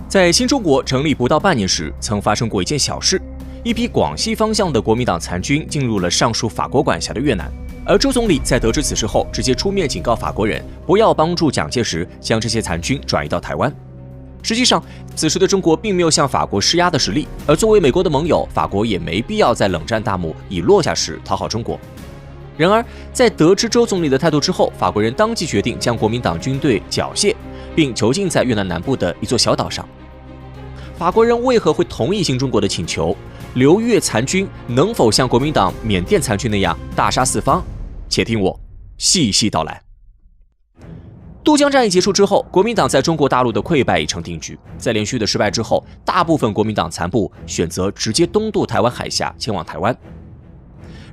在新中国成立不到半年时，曾发生过一件小事，一批广西方向的国民党残军进入了上述法国管辖的越南。而周总理在得知此事后，直接出面警告法国人不要帮助蒋介石将这些残军转移到台湾。实际上，此时的中国并没有向法国施压的实力，而作为美国的盟友，法国也没必要在冷战大幕已落下时讨好中国。然而，在得知周总理的态度之后，法国人当即决定将国民党军队缴械，并囚禁在越南南部的一座小岛上。法国人为何会同意新中国的请求？留越残军能否像国民党缅甸残军那样大杀四方？且听我细细道来。渡江战役结束之后，国民党在中国大陆的溃败已成定局。在连续的失败之后，大部分国民党残部选择直接东渡台湾海峡，前往台湾。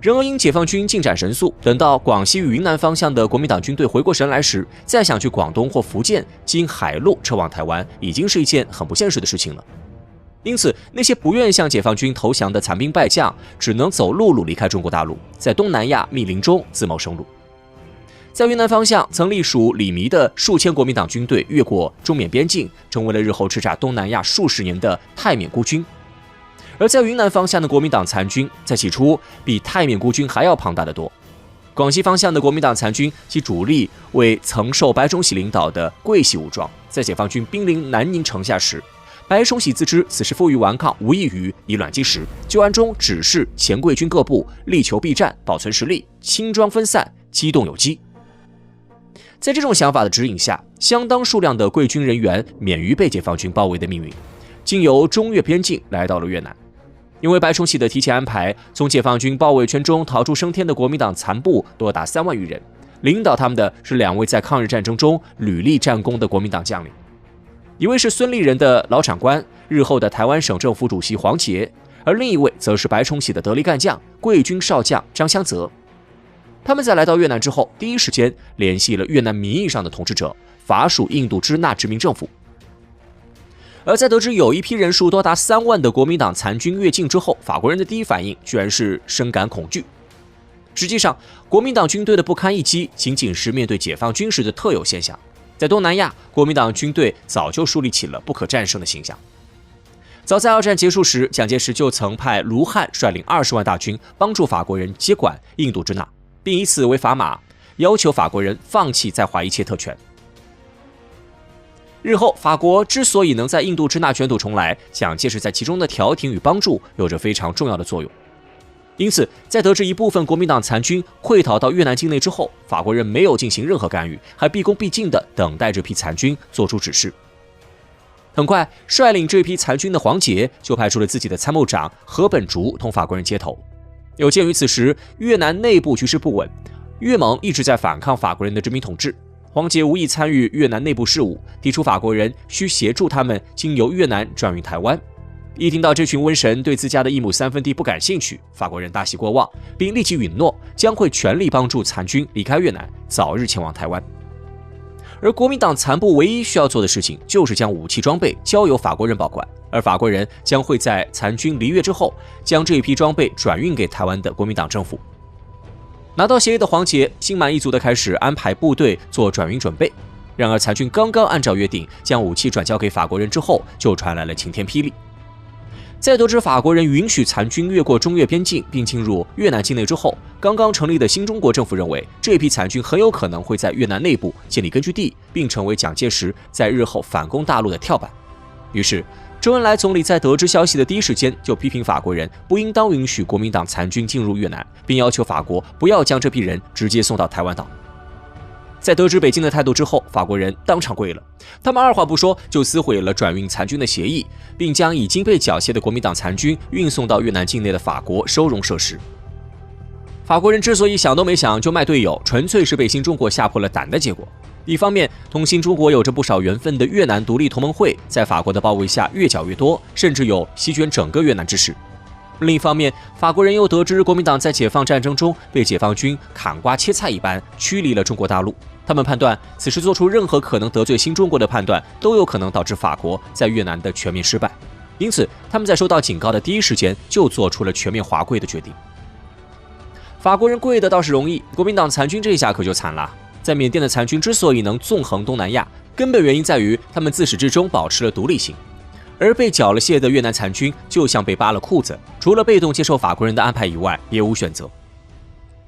然而因解放军进展神速，等到广西与云南方向的国民党军队回过神来时，再想去广东或福建经海路撤往台湾，已经是一件很不现实的事情了。因此，那些不愿向解放军投降的残兵败将，只能走陆路离开中国大陆，在东南亚密林中自谋生路。在云南方向，曾隶属李弥的数千国民党军队越过中缅边境，成为了日后叱咤东南亚数十年的泰缅孤军。而在云南方向的国民党残军，在起初比泰缅孤军还要庞大得多。广西方向的国民党残军，其主力为曾受白崇禧领导的桂系武装。在解放军兵临南宁城下时，白崇禧自知此时负隅顽抗无异于以卵击石，就暗中指示前桂军各部力求避战，保存实力，轻装分散，机动有机。在这种想法的指引下，相当数量的桂军人员免于被解放军包围的命运，经由中越边境来到了越南。因为白崇禧的提前安排，从解放军包围圈中逃出升天的国民党残部多达3万余人，领导他们的是2位在抗日战争中屡立战功的国民党将领，一位是孙立人的老长官，日后的台湾省政府主席黄捷，而另一位则是白崇禧的得力干将，桂军少将张香泽。他们在来到越南之后，第一时间联系了越南名义上的统治者法属印度支那殖民政府。而在得知有一批人数多达3万的国民党残军越境之后，法国人的第一反应居然是深感恐惧。实际上，国民党军队的不堪一击仅仅是面对解放军时的特有现象，在东南亚，国民党军队早就树立起了不可战胜的形象。早在二战结束时，蒋介石就曾派卢汉率领20万大军帮助法国人接管印度支那，并以此为砝码，要求法国人放弃在华一切特权。日后，法国之所以能在印度支那卷土重来，蒋介石在其中的调停与帮助有着非常重要的作用。因此，在得知一部分国民党残军溃逃到越南境内之后，法国人没有进行任何干预，还毕恭毕敬地等待这批残军做出指示。很快，率领这批残军的黄捷就派出了自己的参谋长何本竹同法国人接头。有鉴于此时越南内部局势不稳，越盟一直在反抗法国人的殖民统治，黄捷无意参与越南内部事务，提出法国人需协助他们经由越南转运台湾。一听到这群瘟神对自家的1亩3分地不感兴趣，法国人大喜过望，并立即允诺将会全力帮助残军离开越南，早日前往台湾。而国民党残部唯一需要做的事情，就是将武器装备交由法国人保管，而法国人将会在残军离越之后，将这一批装备转运给台湾的国民党政府。拿到协议的黄捷心满意足地开始安排部队做转运准备。然而残军刚刚按照约定将武器转交给法国人之后，就传来了晴天霹雳。在得知法国人允许残军越过中越边境并进入越南境内之后，刚刚成立的新中国政府认为这批残军很有可能会在越南内部建立根据地，并成为蒋介石在日后反攻大陆的跳板。于是周恩来总理在得知消息的第一时间就批评法国人不应当允许国民党残军进入越南，并要求法国不要将这批人直接送到台湾岛。在得知北京的态度之后，法国人当场跪了，他们二话不说就撕毁了转运残军的协议，并将已经被缴械的国民党残军运送到越南境内的法国收容设施。法国人之所以想都没想就卖队友，纯粹是被新中国吓破了胆的结果。一方面，同新中国有着不少缘分的越南独立同盟会在法国的包围下越剿越多，甚至有席卷整个越南之势。另一方面，法国人又得知国民党在解放战争中被解放军砍瓜切菜一般驱离了中国大陆，他们判断此时做出任何可能得罪新中国的判断，都有可能导致法国在越南的全面失败。因此，他们在收到警告的第一时间就做出了全面华跪的决定。法国人跪的倒是容易，国民党残军这一下可就惨了。在缅甸的残军之所以能纵横东南亚，根本原因在于他们自始至终保持了独立性。而被缴了械的越南残军就像被扒了裤子，除了被动接受法国人的安排以外，别无选择。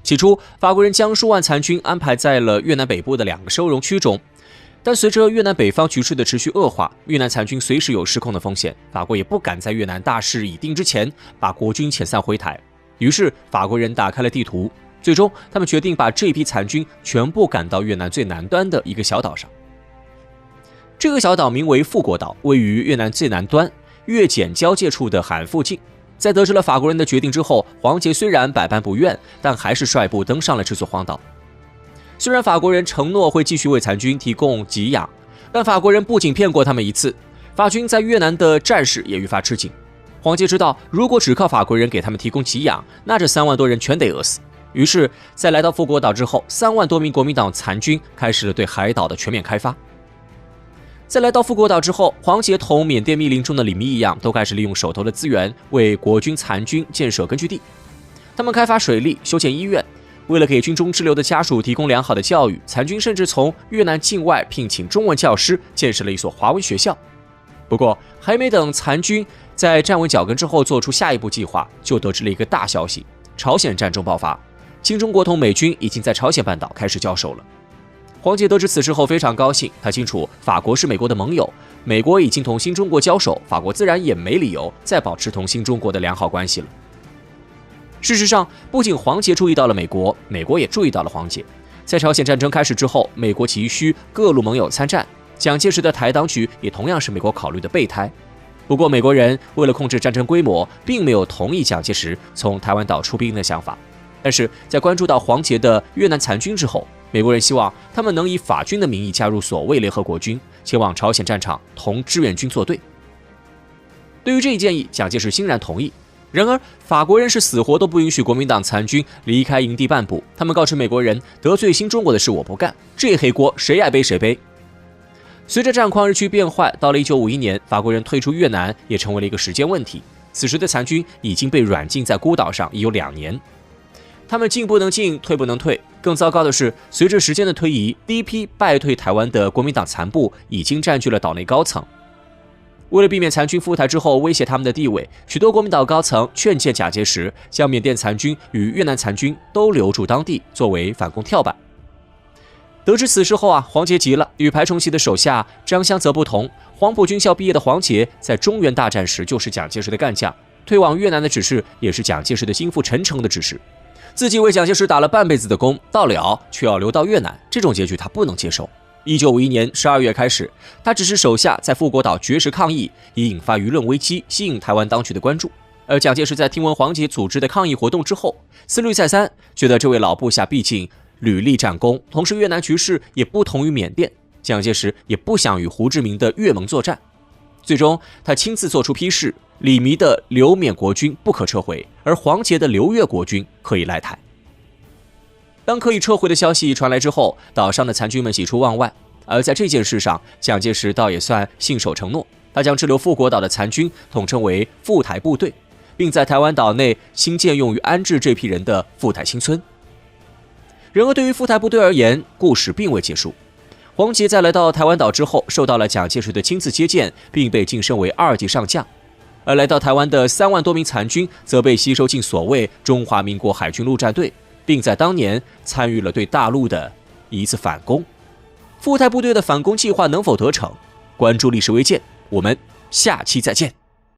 起初，法国人将数万残军安排在了越南北部的2个收容区中，但随着越南北方局势的持续恶化，越南残军随时有失控的风险，法国也不敢在越南大势已定之前把国军遣散回台。于是，法国人打开了地图，最终他们决定把这批残军全部赶到越南最南端的一个小岛上。这个小岛名为富国岛，位于越南最南端越柬交界处的海岸附近。在得知了法国人的决定之后，黄杰虽然百般不愿，但还是率部登上了这座荒岛。虽然法国人承诺会继续为残军提供给养，但法国人不仅骗过他们一次，法军在越南的战事也愈发吃紧。黄杰知道，如果只靠法国人给他们提供给养，那这3万多人全得饿死。于是，在来到富国岛之后，3万多名国民党残军开始了对海岛的全面开发。在来到富国岛之后，黄杰同缅甸密林中的李弥一样，都开始利用手头的资源为国军残军建设根据地。他们开发水利、修建医院，为了给军中滞留的家属提供良好的教育，残军甚至从越南境外聘请中文教师，建设了一所华文学校。不过，还没等残军在站稳脚跟之后做出下一步计划，就得知了一个大消息：朝鲜战争爆发，新中国同美军已经在朝鲜半岛开始交手了。黄杰得知此事后非常高兴，他清楚法国是美国的盟友，美国已经同新中国交手，法国自然也没理由再保持同新中国的良好关系了。事实上，不仅黄杰注意到了美国，美国也注意到了黄杰。在朝鲜战争开始之后，美国急需各路盟友参战，蒋介石的台当局也同样是美国考虑的备胎。不过，美国人为了控制战争规模，并没有同意蒋介石从台湾岛出兵的想法。但是在关注到黄杰的越南残军之后，美国人希望他们能以法军的名义加入所谓联合国军，前往朝鲜战场同志愿军作对。对于这一建议，蒋介石欣然同意。然而，法国人是死活都不允许国民党残军离开营地半步。他们告知美国人，得罪新中国的事我不干，这黑锅谁爱背谁背。随着战况日趋变坏，到了1951年，法国人退出越南也成为了一个时间问题。此时的残军已经被软禁在孤岛上已有2年。他们进不能进，退不能退。更糟糕的是，随着时间的推移，第一批败退台湾的国民党残部已经占据了岛内高层。为了避免残军赴台之后威胁他们的地位，许多国民党高层劝谏蒋介石将缅甸残军与越南残军都留驻当地，作为反攻跳板。得知此事后黄杰急了。与排崇禧的手下张湘则不同，黄埔军校毕业的黄杰在中原大战时就是蒋介石的干将，退往越南的指示也是蒋介石的心腹陈诚的指示。自己为蒋介石打了半辈子的工，到了却要流到越南，这种结局他不能接受。1951年12月开始，他指示手下在富国岛绝食抗议，以引发舆论危机，吸引台湾当局的关注。而蒋介石在听闻黄杰组织的抗议活动之后，思虑再三，觉得这位老部下毕竟屡立战功，同时越南局势也不同于缅甸，蒋介石也不想与胡志明的越盟作战。最终，他亲自做出批示，李弥的留缅国军不可撤回，而黄杰的留越国军可以来台。当可以撤回的消息传来之后，岛上的残军们喜出望外。而在这件事上，蒋介石倒也算信守承诺，他将滞留富国岛的残军统称为赴台部队，并在台湾岛内兴建用于安置这批人的赴台新村。然而，对于赴台部队而言，故事并未结束。黄杰在来到台湾岛之后，受到了蒋介石的亲自接见，并被晋升为2级上将。而来到台湾的3万多名残军，则被吸收进所谓中华民国海军陆战队，并在当年参与了对大陆的一次反攻。赴台部队的反攻计划能否得逞？关注历史微见，我们下期再见。